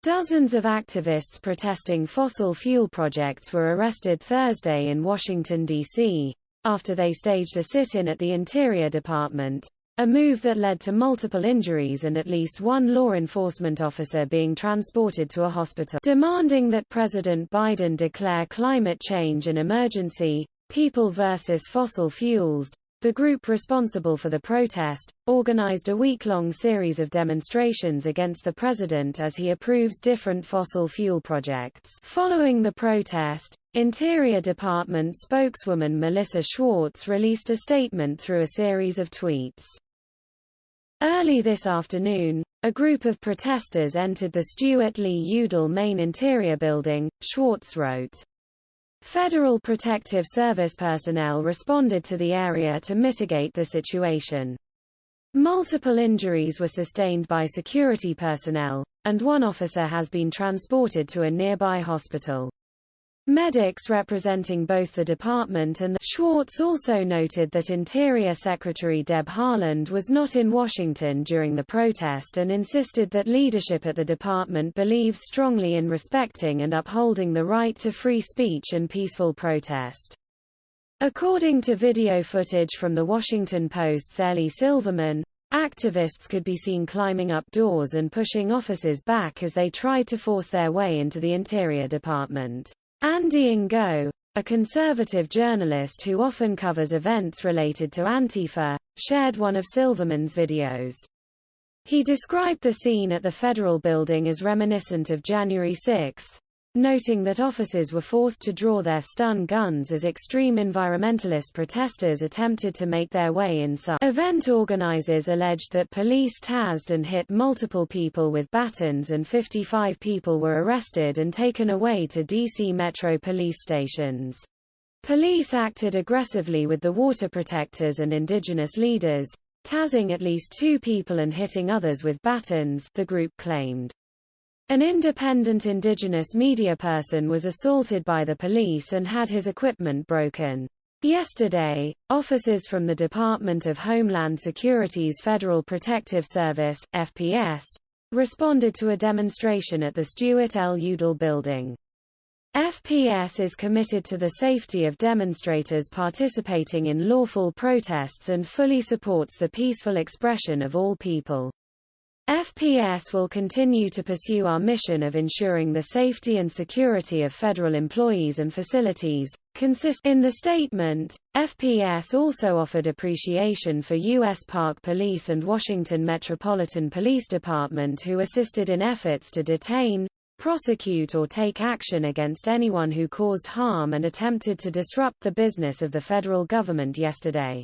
Dozens of activists protesting fossil fuel projects were arrested Thursday in Washington, D.C., after they staged a sit-in at the Interior Department, a move that led to multiple injuries and at least one law enforcement officer being transported to a hospital. Demanding that President Biden declare climate change an emergency, People vs. Fossil Fuels, the group responsible for the protest, organized a week-long series of demonstrations against the president as he approves different fossil fuel projects. Following the protest, Interior Department spokeswoman Melissa Schwartz released a statement through a series of tweets. Early this afternoon, a group of protesters entered the Stuart Lee Udall main interior building, Schwartz wrote. Federal Protective Service personnel responded to the area to mitigate the situation. Multiple injuries were sustained by security personnel, and one officer has been transported to a nearby hospital. Medics representing both the department and the Schwartz also noted that Interior Secretary Deb Haaland was not in Washington during the protest and insisted that leadership at the department believes strongly in respecting and upholding the right to free speech and peaceful protest. According to video footage from the Washington Post's Ellie Silverman, activists could be seen climbing up doors and pushing officers back as they tried to force their way into the Interior Department. Andy Ngo, a conservative journalist who often covers events related to Antifa, shared one of Silverman's videos. He described the scene at the federal building as reminiscent of January 6, noting that officers were forced to draw their stun guns as extreme environmentalist protesters attempted to make their way inside. Event organizers alleged that police tasered and hit multiple people with batons and 55 people were arrested and taken away to D.C. Metro police stations. Police acted aggressively with the water protectors and indigenous leaders, tasing at least 2 people and hitting others with batons, the group claimed. An independent indigenous media person was assaulted by the police and had his equipment broken. Yesterday, officers from the Department of Homeland Security's Federal Protective Service (FPS) responded to a demonstration at the Stuart L. Udall building. FPS is committed to the safety of demonstrators participating in lawful protests and fully supports the peaceful expression of all people. FPS will continue to pursue our mission of ensuring the safety and security of federal employees and facilities. In the statement, FPS also offered appreciation for U.S. Park Police and Washington Metropolitan Police Department who assisted in efforts to detain, prosecute or take action against anyone who caused harm and attempted to disrupt the business of the federal government yesterday.